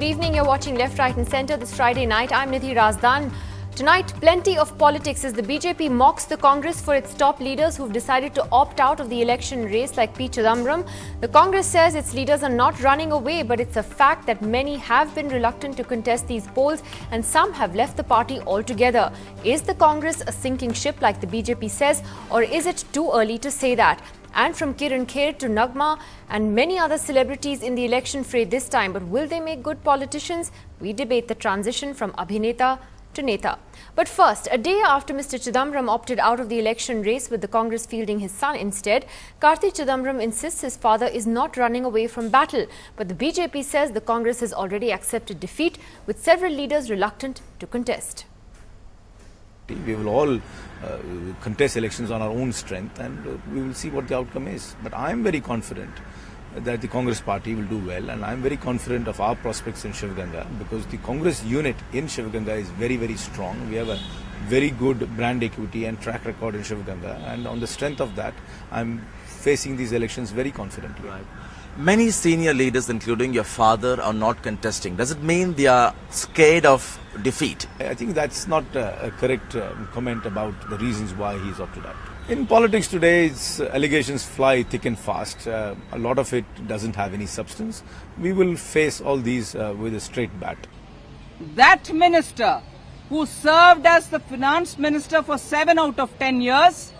evening. You're watching Left, Right and Centre this Friday night. I'm Nidhi Razdan. Tonight, plenty of politics as the BJP mocks the Congress for its top leaders who've decided to opt out of the election race like P Chidambaram. The Congress says its leaders are not running away, but it's a fact that many have been reluctant to contest these polls and some have left the party altogether. Is the Congress a sinking ship like the BJP says, or is it too early to say that? And from Kiran Kher to Nagma and many other celebrities in the election fray this time. But will they make good politicians? We debate the transition from Abhineta to Neta. But first, a day after Mr. Chidambaram opted out of the election race with the Congress fielding his son instead, Karti Chidambaram insists his father is not running away from battle. But the BJP says the Congress has already accepted defeat, with several leaders reluctant to contest. We will all contest elections on our own strength and we will see what the outcome is. But I am very confident that the Congress party will do well, and I am very confident of our prospects in Shiv Ganga because the Congress unit in Shiv Ganga is very, very strong. We have a very good brand equity and track record in Shiv Ganga, and on the strength of that, I am facing these elections very confidently. Right. Many senior leaders, including your father, are not contesting. Does it mean they are scared of defeat? I think that's not a correct comment about the reasons why he's opted out. In politics today, allegations fly thick and fast. A lot of it doesn't have any substance. We will face all these with a straight bat. That minister who served as the finance minister for 7 out of 10 years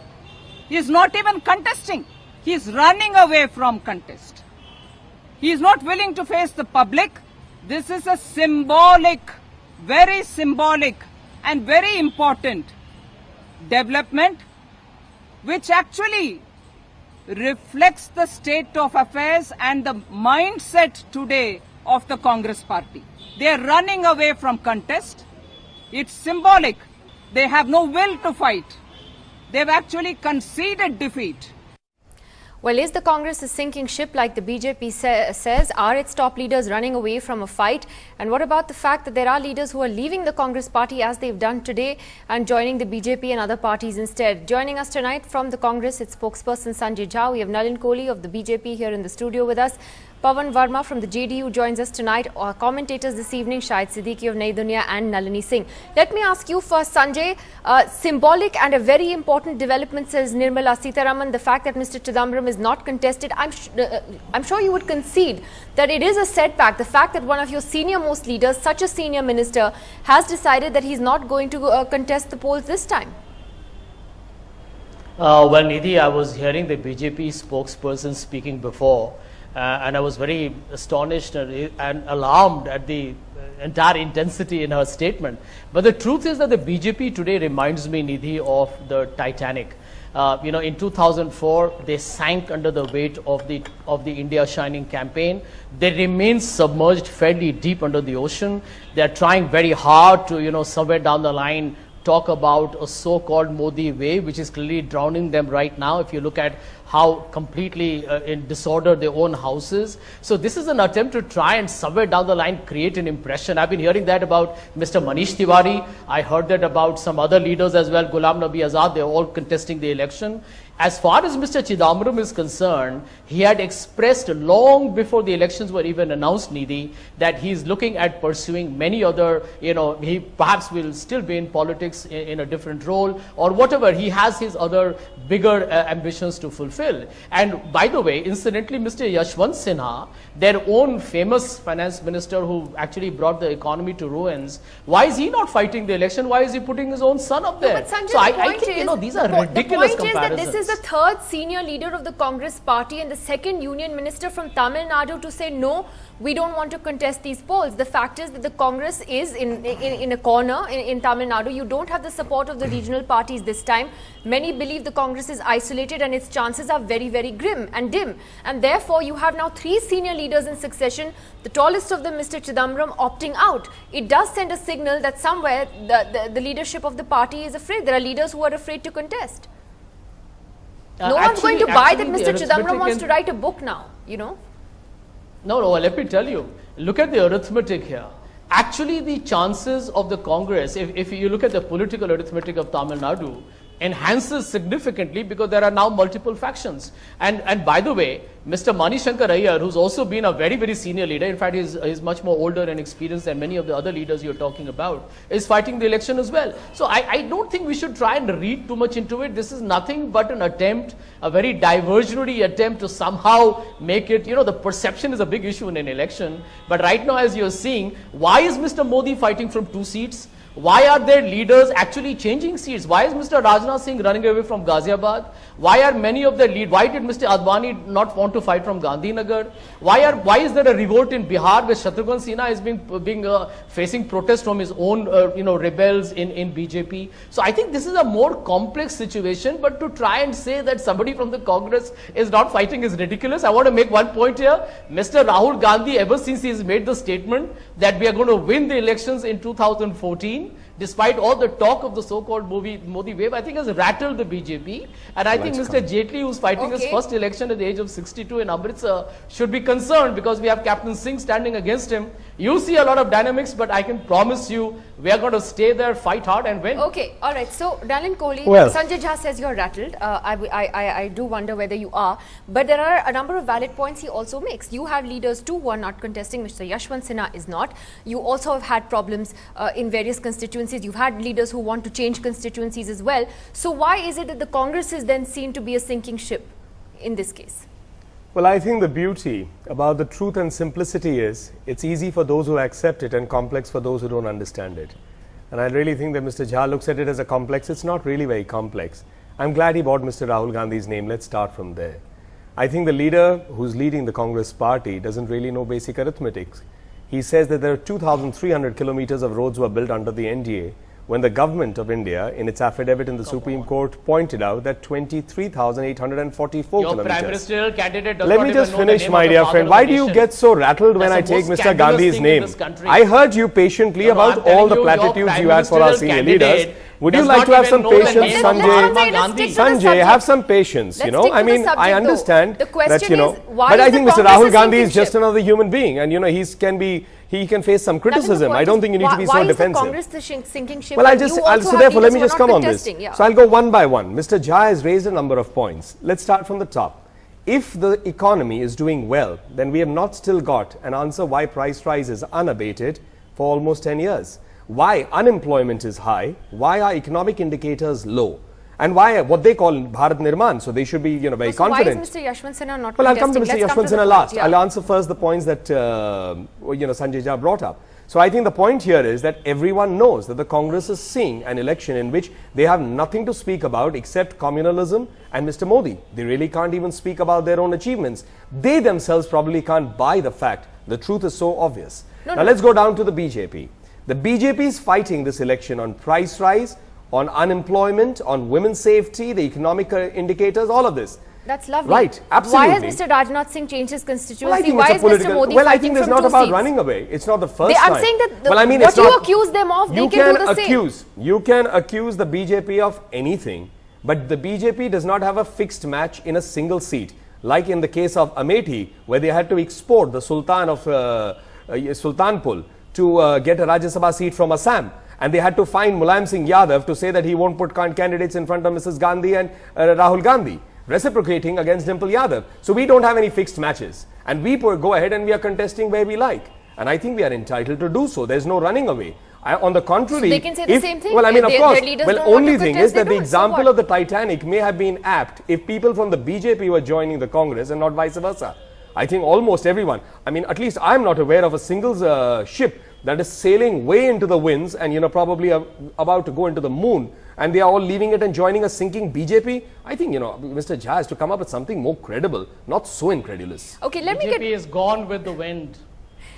is not even contesting. He is running away from contest. He is not willing to face the public. This is a symbolic, very symbolic and very important development which actually reflects the state of affairs and the mindset today of the Congress party. They are running away from contest. It's symbolic. They have no will to fight. They've actually conceded defeat. Well, is the Congress a sinking ship like the BJP says? Are its top leaders running away from a fight? And what about the fact that there are leaders who are leaving the Congress party as they've done today and joining the BJP and other parties instead? Joining us tonight from the Congress, its spokesperson Sanjay Jha. We have Nalin Kohli of the BJP here in the studio with us. Pawan Verma from the JDU joins us tonight. Our commentators this evening, Shahid Siddiqui of Nai Dunya and Nalini Singh. Let me ask you first, Sanjay, symbolic and a very important development, says Nirmala Sitharaman, the fact that Mr. Chidambaram is not contested. I'm sure you would concede that it is a setback. The fact that one of your senior most leaders, such a senior minister, has decided that he's not going to contest the polls this time. Well, Nidhi, I was hearing the BJP spokesperson speaking before. And I was very astonished and alarmed at the entire intensity in her statement. But the truth is that the BJP today reminds me, Nidhi, of the Titanic. In 2004, they sank under the weight of the India Shining campaign. They remain submerged fairly deep under the ocean. They are trying very hard to, somewhere down the line, talk about a so-called Modi wave, which is clearly drowning them right now. If you look at how completely in disorder they own houses. So this is an attempt to try and somewhere down the line create an impression. I've been hearing that about Mr. Manish Tiwari. I heard that about some other leaders as well, Ghulam Nabi Azad. They're all contesting the election. As far as Mr. Chidambaram is concerned, he had expressed long before the elections were even announced, Nidhi, that he's looking at pursuing many other, he perhaps will still be in politics in a different role or whatever. He has his other bigger ambitions to fulfill. And by the way, incidentally, Mr. Yashwant Sinha, their own famous finance minister who actually brought the economy to ruins, why is he not fighting the election? Why is he putting his own son up there? No, but Sanjay, so I think, these are ridiculous comparisons. The point is that this is the third senior leader of the Congress party and the second union minister from Tamil Nadu to say, no, we don't want to contest these polls. The fact is that the Congress is in a corner in Tamil Nadu. You don't have the support of the regional parties this time. Many believe the Congress is isolated and its chances are very, very grim and dim. And therefore, you have now 3 senior leaders in succession, the tallest of them, Mr. Chidambaram, opting out. It does send a signal that somewhere the leadership of the party is afraid. There are leaders who are afraid to contest. No one's going to buy that Mr. Chidambaram wants to write a book now, No, let me tell you. Look at the arithmetic here. Actually, the chances of the Congress, if you look at the political arithmetic of Tamil Nadu, enhances significantly because there are now multiple factions. And by the way, Mr. Manishankar Iyer, who's also been a very, very senior leader, in fact, he's much more older and experienced than many of the other leaders you're talking about, is fighting the election as well. So I don't think we should try and read too much into it. This is nothing but an attempt, a very diversionary attempt to somehow make it, the perception is a big issue in an election. But right now, as you're seeing, why is Mr. Modi fighting from 2 seats? Why are their leaders actually changing seats? Why is Mr. Rajnath Singh running away from Ghaziabad? Why are many of their why did Mr. Advani not want to fight from Gandhinagar? Why is there a revolt in Bihar where Shatrughan Sinha is facing protest from his own rebels in BJP? So I think this is a more complex situation, but to try and say that somebody from the Congress is not fighting is ridiculous. I want to make one point here. Mr. Rahul Gandhi, ever since he has made the statement that we are going to win the elections in 2014, despite all the talk of the so-called Modi wave, I think has rattled the BJP. And I think Mr. Jaitley, who's fighting his first election at the age of 62 in Amritsar, should be concerned because we have Captain Singh standing against him. You see a lot of dynamics, but I can promise you we are going to stay there, fight hard and win. Okay, all right. So, Nalin Kohli, Sanjay Jha says you're rattled. I do wonder whether you are. But there are a number of valid points he also makes. You have leaders too who are not contesting. Mr. Yashwant Sinha is not. You also have had problems in various constituencies. You've had leaders who want to change constituencies as well. So why is it that the Congress is then seen to be a sinking ship in this case? Well, I think the beauty about the truth and simplicity is it's easy for those who accept it and complex for those who don't understand it. And I really think that Mr. Jha looks at it as a complex. It's not really very complex. I'm glad he brought Mr. Rahul Gandhi's name. Let's start from there. I think the leader who's leading the Congress party doesn't really know basic arithmetic. He says that there are 2,300 kilometers of roads were built under the NDA, when the government of India, in its affidavit in the Supreme Court, pointed out that 23,844 Your kilometers. Prime Ministerial candidate does Let not me even just know finish, the name my of the dear father friend. of Why the do you nation. get so rattled when I That's the take most Mr. scandalous Gandhi's thing in name? this country. I heard you patiently No, no, about I'm telling all the you, your platitudes Prime you had for our Ministerial senior leaders. candidate Would you does like not to have even some know the patience, name of Sanjay? Mahatma Gandhi. Sanjay, have some patience, Let's you know. stick to I the mean, subject, I understand though. The question that, you know, is, why but is I the think Mr. Congress Rahul a Gandhi sinking is just ship? another human being, and, you know, he can face some criticism. I don't think you need to be so defensive. Why is the Congress the sinking ship? Well, so therefore, let me just come on this. Yeah. So I'll go one by one. Mr. Jha has raised a number of points. Let's start from the top. If the economy is doing well, then we have not still got an answer why price rise is unabated for almost 10 years. Why unemployment is high, why are economic indicators low, and why what they call Bharat Nirman, so they should be, you know, very confident. Why is Mr. Yashwant Sinha not Well, I'll come to Mr. contesting? Yashwant Sinha last. I'll answer first the points that Sanjay Jha brought up. So I think the point here is that everyone knows that the Congress is seeing an election in which they have nothing to speak about except communalism and Mr. Modi. They really can't even speak about their own achievements. They themselves probably can't buy the fact. The truth is so obvious. Now let's go down to the BJP. The BJP is fighting this election on price rise, on unemployment, on women's safety, the economic indicators, all of this. That's lovely. Right, absolutely. Why has Mr. Rajnath Singh changed his constituency? Well, I think Why it's is a political, Mr. Modi well, I fighting think it's from not 2 about seats? running away. It's not the first time. I'm saying that well, I mean, what it's you not, accuse them of, they can do the same. You can accuse the BJP of anything, but the BJP does not have a fixed match in a single seat. Like in the case of Amethi, where they had to export the Sultan of Sultanpur to get a Rajya Sabha seat from Assam. And they had to find Mulayam Singh Yadav to say that he won't put candidates in front of Mrs. Gandhi and Rahul Gandhi, reciprocating against Dimple Yadav. So we don't have any fixed matches. And we go ahead and we are contesting where we like. And I think we are entitled to do so. There's no running away. On the contrary, so they can say the same thing. Well, I mean, of course. Well, only thing is that the example of the Titanic may have been apt if people from the BJP were joining the Congress and not vice versa. I think almost everyone, I mean, at least I'm not aware of a single ship that is sailing way into the winds and, you know, probably about to go into the moon, and they are all leaving it and joining a sinking BJP. I think, you know, Mr. Jha has to come up with something more credible, not so incredulous. Okay, let me BJP is gone with the wind.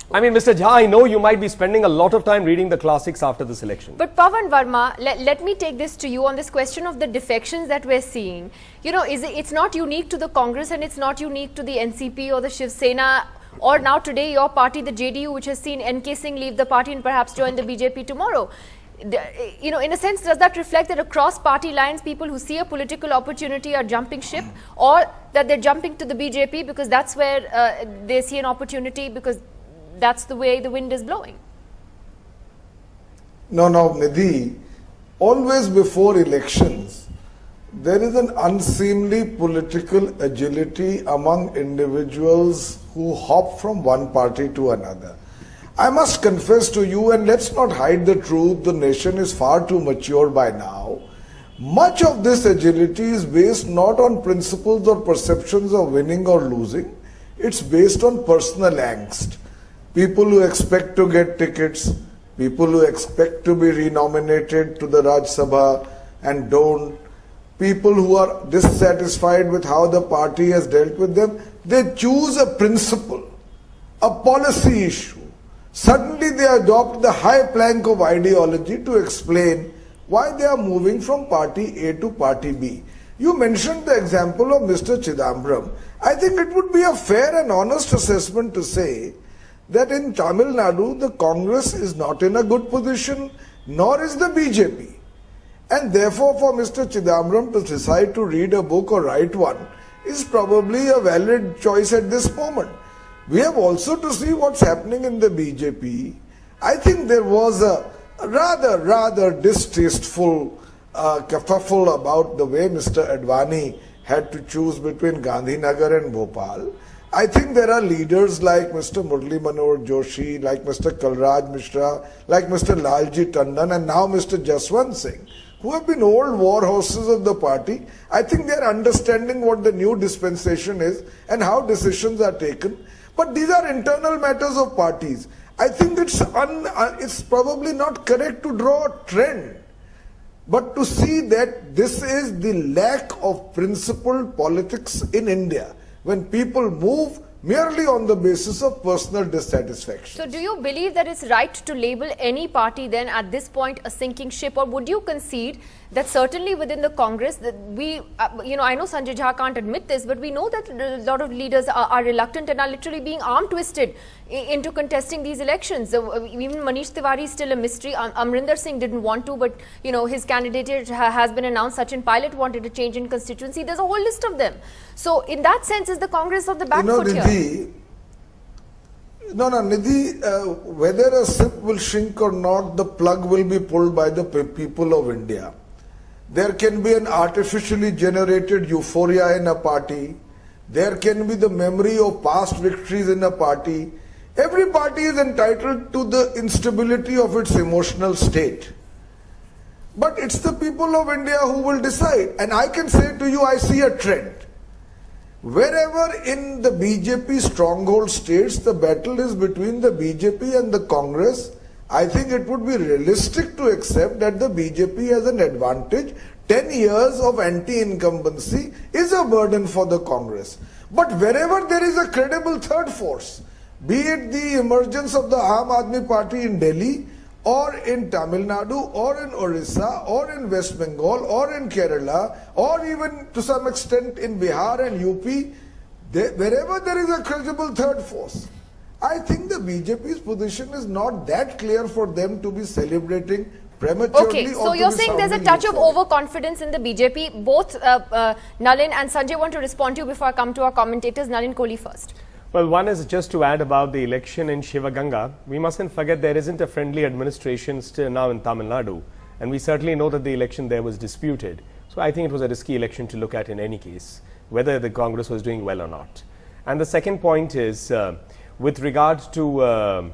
I mean, Mr. Jha, I know you might be spending a lot of time reading the classics after this election. But Pawan Verma, let me take this to you on this question of the defections that we're seeing. You know, it's not unique to the Congress and it's not unique to the NCP or the Shiv Sena, or now today your party, the JDU, which has seen NK Singh leave the party and perhaps join the BJP tomorrow. You know, in a sense, does that reflect that across party lines, people who see a political opportunity are jumping ship, or that they're jumping to the BJP because that's where they see an opportunity, because that's the way the wind is blowing? No, Nidhi, always before elections, there is an unseemly political agility among individuals who hop from one party to another. I must confess to you, and let's not hide the truth, the nation is far too mature by now. Much of this agility is based not on principles or perceptions of winning or losing. It's based on personal angst. People who expect to get tickets, people who expect to be renominated to the Raj Sabha and don't, people who are dissatisfied with how the party has dealt with them, they choose a principle, a policy issue. Suddenly they adopt the high plank of ideology to explain why they are moving from party A to party B. You mentioned the example of Mr. Chidambaram. I think it would be a fair and honest assessment to say that in Tamil Nadu, the Congress is not in a good position, nor is the BJP. And therefore, for Mr. Chidambaram to decide to read a book or write one is probably a valid choice at this moment. We have also to see what's happening in the BJP. I think there was a rather distasteful kerfuffle about the way Mr. Advani had to choose between Gandhinagar and Bhopal. I think there are leaders like Mr. Murli Manohar Joshi, like Mr. Kalraj Mishra, like Mr. Lalji Tandon, and now Mr. Jaswant Singh, who have been old war horses of the party. I think they are understanding what the new dispensation is and how decisions are taken. But these are internal matters of parties. I think it's probably not correct to draw a trend, but to see that this is the lack of principled politics in India, when people move merely on the basis of personal dissatisfaction. So do you believe that it's right to label any party then at this point a sinking ship, or would you concede that certainly within the Congress, that we, I know Sanjay Jha can't admit this, but we know that a lot of leaders are reluctant and are literally being arm twisted into contesting these elections. Even Manish Tiwari is still a mystery. Amrinder Singh didn't want to, but his candidate has been announced. Sachin Pilot wanted a change in constituency. There's a whole list of them. So in that sense, is the Congress on the back foot here? Nidhi, whether a ship will shrink or not, the plug will be pulled by the people of India. There can be an artificially generated euphoria in a party. There can be the memory of past victories in a party. Every party is entitled to the instability of its emotional state. But it's the people of India who will decide. And I can say to you, I see a trend. Wherever in the BJP stronghold states the battle is between the BJP and the Congress, I think it would be realistic to accept that the BJP has an advantage. 10 years of anti-incumbency is a burden for the Congress. But wherever there is a credible third force, be it the emergence of the Aam Aadmi Party in Delhi, or in Tamil Nadu, or in Orissa, or in West Bengal, or in Kerala, or even to some extent in Bihar and UP, wherever there is a credible third force, I think the BJP's position is not that clear for them to be celebrating prematurely. Okay, so you're saying there's a touch of overconfidence in the BJP. Both Nalin and Sanjay want to respond to you before I come to our commentators. Nalin Kohli first. Well, one is just to add about the election in Shivaganga. We mustn't forget there isn't a friendly administration still now in Tamil Nadu. And we certainly know that the election there was disputed. So I think it was a risky election to look at in any case, whether the Congress was doing well or not. And the second point is, with regard to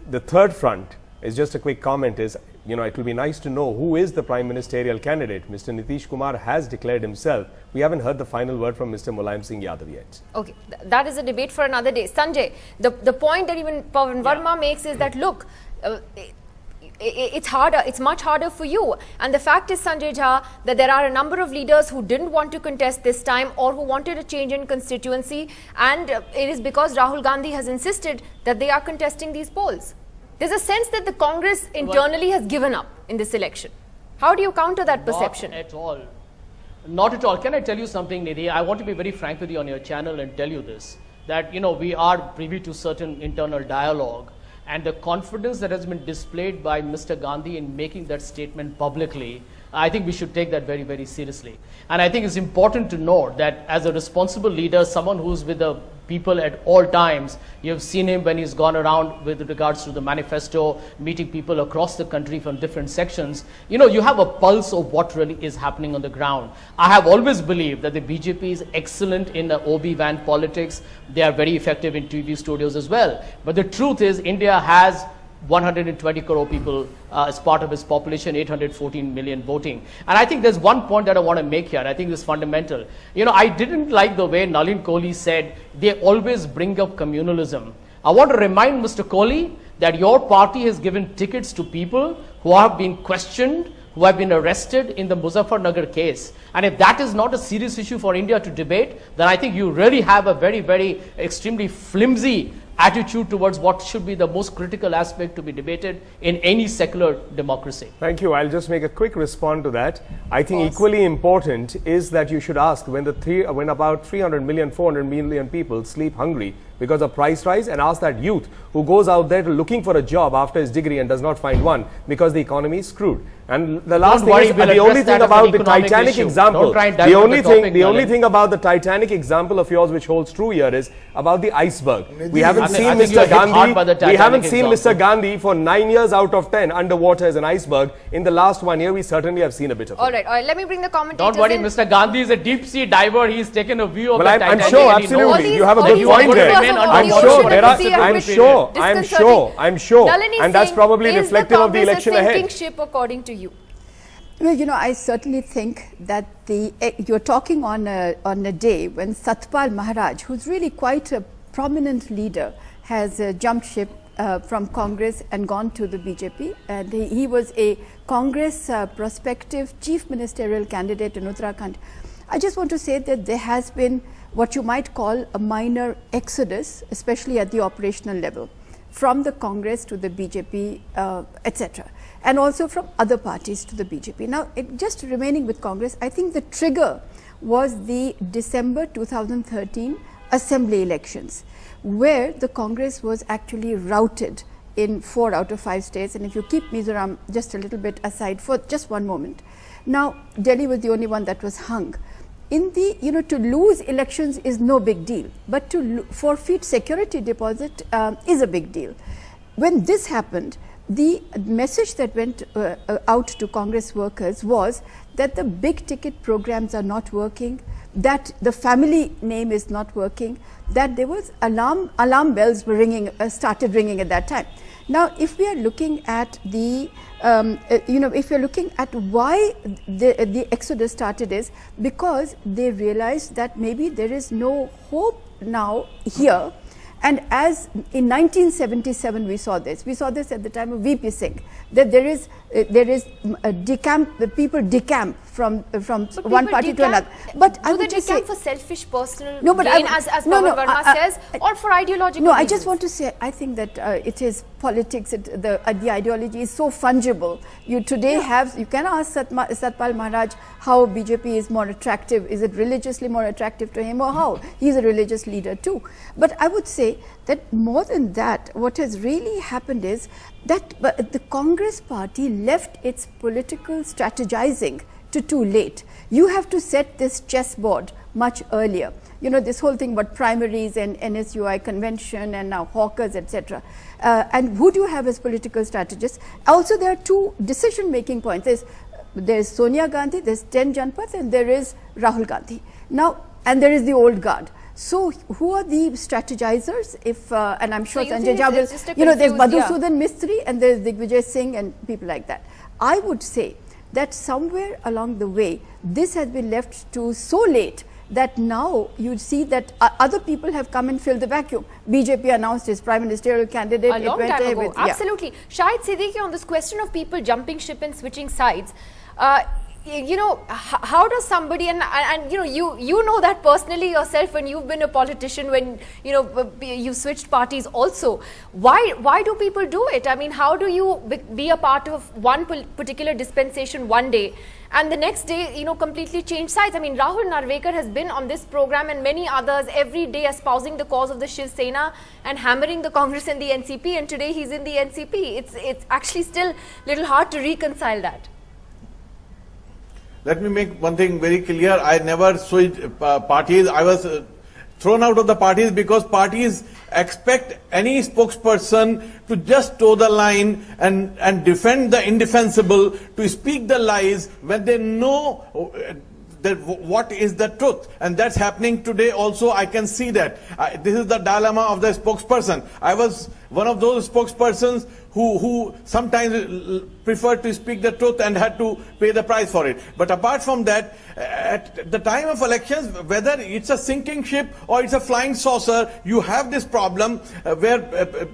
the third front, is just a quick comment is, it will be nice to know who is the prime ministerial candidate. Mr. Nitish Kumar has declared himself. We haven't heard the final word from Mr. Mulayam Singh Yadav yet. Okay, that is a debate for another day. Sanjay, the point that even Pawan Verma makes is that, look, it's harder, it's much harder for you. And the fact is, Sanjay Jha, that there are a number of leaders who didn't want to contest this time or who wanted a change in constituency. And it is because Rahul Gandhi has insisted that they are contesting these polls. There's a sense that the Congress internally has given up in this election. How do you counter that perception? Not at all. Not at all. Can I tell you something, Nidhi? I want to be very frank with you on your channel and tell you this, that, we are privy to certain internal dialogue, and the confidence that has been displayed by Mr. Gandhi in making that statement publicly, I think we should take that very, very seriously. And I think it's important to note that as a responsible leader, someone who's with a people at all times. You have seen him when he's gone around with regards to the manifesto, meeting people across the country from different sections. You know, you have a pulse of what really is happening on the ground. I have always believed that the BJP is excellent in the OB-van politics. They are very effective in TV studios as well. But the truth is, India has 120 crore people as part of its population, 814 million voting. And I think there's one point that I want to make here. I think this is fundamental. You know, I didn't like the way Nalin Kohli said they always bring up communalism. I want to remind Mr. Kohli that your party has given tickets to people who have been questioned, who have been arrested in the Muzaffarnagar case. And if that is not a serious issue for India to debate, then I think you really have a very, very extremely flimsy attitude towards what should be the most critical aspect to be debated in any secular democracy. Thank you. I'll just make a quick response to that. I think equally important is that you should ask when about 300 million, 400 million people sleep hungry because of price rise, and ask that youth who goes out there looking for a job after his degree and does not find one because the economy is screwed. And the last thing is, the only thing about the Titanic example, the only thing about the Titanic example of yours which holds true here is about the iceberg. We haven't seen Mr. Gandhi. We haven't seen Mr. Gandhi for 9 years out of 10 underwater as an iceberg. In the last 1 year, we certainly have seen a bit of it. All right, let me bring the commentators. Don't worry, in. Mr. Gandhi is a deep sea diver. He's taken a view of the Titanic. I'm sure, absolutely. You have a good point there. I'm sure. And that's probably reflective of the election ahead. Is the Congress a sinking ship according to you? Well, you know, I certainly think that you're talking on a day when Satpal Maharaj, who's really quite a prominent leader, has jumped ship from Congress and gone to the BJP. And he was a Congress prospective chief ministerial candidate in Uttarakhand. I just want to say that there has been what you might call a minor exodus, especially at the operational level, from the Congress to the BJP, etc., and also from other parties to the BJP. Now, just remaining with Congress, I think the trigger was the December 2013 assembly elections, where the Congress was actually routed in 4 out of 5 states. And if you keep Mizoram just a little bit aside for just one moment, now Delhi was the only one that was hung. To lose elections is no big deal, but to forfeit security deposit is a big deal. When this happened, the message that went out to Congress workers was that the big ticket programs are not working, that the family name is not working, that there was alarm bells were ringing, started ringing at that time. Now, if we are looking at the, if you're looking at why the exodus started, is because they realized that maybe there is no hope now here. And as in 1977 we saw this at the time of VP Singh, that there is people decamp from one party to another. But I would just say, for selfish personal gain, as Pawan Verma says, or for ideological reasons? I just want to say, I think that it is politics. The ideology is so fungible. You can ask Satpal Maharaj how BJP is more attractive. Is it religiously more attractive to him, or how? He's a religious leader too. But I would say that more than that, what has really happened is that the Congress party left its political strategizing to too late. You have to set this chessboard much earlier. You know, this whole thing about primaries and NSUI convention and now hawkers, etc. And who do you have as political strategists? Also, there are 2 decision-making points. There's Sonia Gandhi, there's 10 Janpads, and there is Rahul Gandhi. Now, and there is the old guard. So, who are the strategizers? And I'm sure Sanjay Jha will, there's Madhusudan Mistry and there's Digvijay Singh and people like that. I would say that somewhere along the way, this has been left to so late that now you see that other people have come and filled the vacuum. BJP announced its prime ministerial candidate a long time ago. Absolutely. Shahid Siddiqui, on this question of people jumping ship and switching sides, how does somebody, and you know that personally yourself when you've been a politician, when you switched parties also, why do people do it? I mean, how do you be a part of one particular dispensation one day and the next day completely change sides? I mean, Rahul Narvekar has been on this program and many others every day espousing the cause of the Shiv Sena and hammering the Congress and the NCP, and today he's in the NCP. It's actually still a little hard to reconcile that. Let me make one thing very clear. I never switched parties. I was thrown out of the parties because parties expect any spokesperson to just toe the line and defend the indefensible, to speak the lies when they know that what is the truth. And that's happening today also. I can see that. This is the dilemma of the spokesperson. I was one of those spokespersons who sometimes preferred to speak the truth and had to pay the price for it. But apart from that, at the time of elections, whether it's a sinking ship or it's a flying saucer, you have this problem where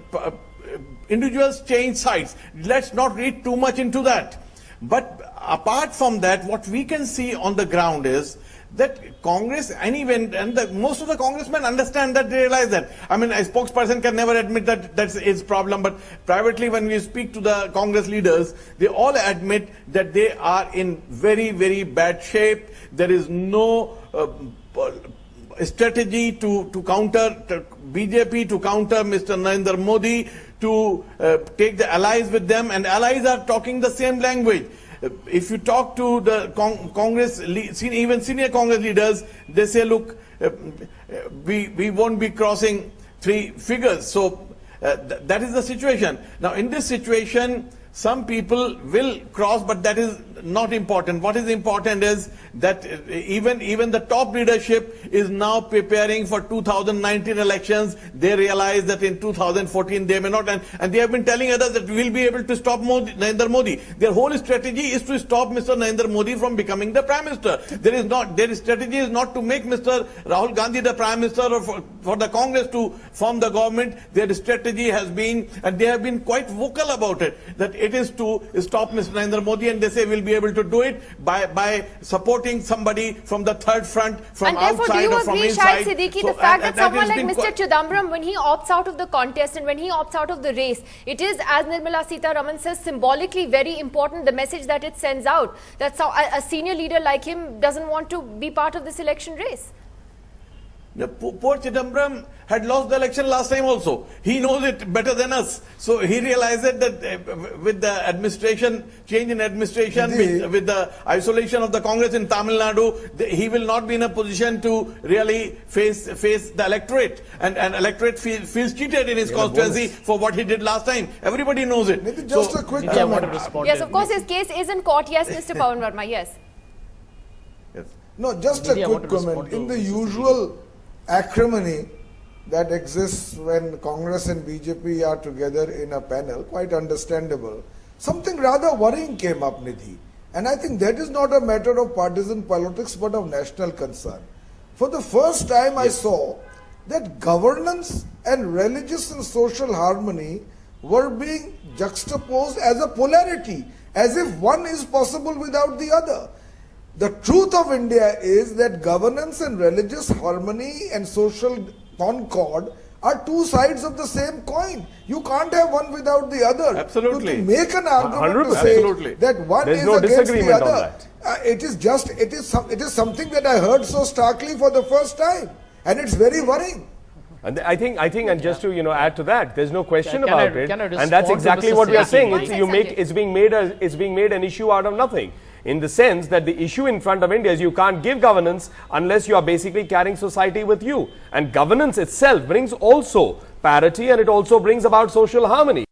individuals change sides. Let's not read too much into that. But apart from that, what we can see on the ground is that Congress, most of the congressmen understand that, they realize that. I mean, a spokesperson can never admit that that's his problem, but privately when we speak to the Congress leaders, they all admit that they are in very, very bad shape. There is no strategy to counter BJP, to counter Mr. Narendra Modi, to take the allies with them, and allies are talking the same language. If you talk to the Congress, even senior Congress leaders, they say, look, we won't be crossing 3 figures. So that is the situation. Now, in this situation, some people will cross, but that is not important. What is important is that even the top leadership is now preparing for 2019 elections. They realize that in 2014 they may not, and they have been telling others that we will be able to stop Narendra Modi. Their whole strategy is to stop Mr. Narendra Modi from becoming the Prime Minister. Their strategy is not to make Mr. Rahul Gandhi the Prime Minister or for the Congress to form the government. Their strategy has been, and they have been quite vocal about it, that it is to stop Mr. Narendra Modi, and they say we'll be able to do it by supporting somebody from the third front, from outside or from inside. And therefore, do you agree, Shahid Siddiqui, the fact that someone like Mr. Chidambaram, when he opts out of the contest and when he opts out of the race, it is, as Nirmala Sitharaman says, symbolically very important, the message that it sends out, that a senior leader like him doesn't want to be part of this election race? Poor Chidambaram had lost the election last time also. He knows it better than us. So he realized that with the administration, change in administration, with the isolation of the Congress in Tamil Nadu, he will not be in a position to really face the electorate. And electorate feels cheated in his constituency for what he did last time. Everybody knows it. Maybe just a quick comment. Yes, of course, his case is in court. Yes, Mr. Pawan Verma, yes. No, just a quick comment. In the usual acrimony that exists when Congress and BJP are together in a panel, quite understandable, something rather worrying came up, Nidhi. And I think that is not a matter of partisan politics but of national concern. For the first time I saw that governance and religious and social harmony were being juxtaposed as a polarity, as if one is possible without the other. The truth of India is that governance and religious harmony and social concord are 2 sides of the same coin. You can't have one without the other. Absolutely. To make an argument to say that one is against the other, it is something that I heard so starkly for the first time, and it's very worrying. And I think, and just to add to that, there's no question about it, and that's exactly what we are saying. It's being made an issue out of nothing. In the sense that the issue in front of India is you can't give governance unless you are basically carrying society with you. And governance itself brings also parity, and it also brings about social harmony.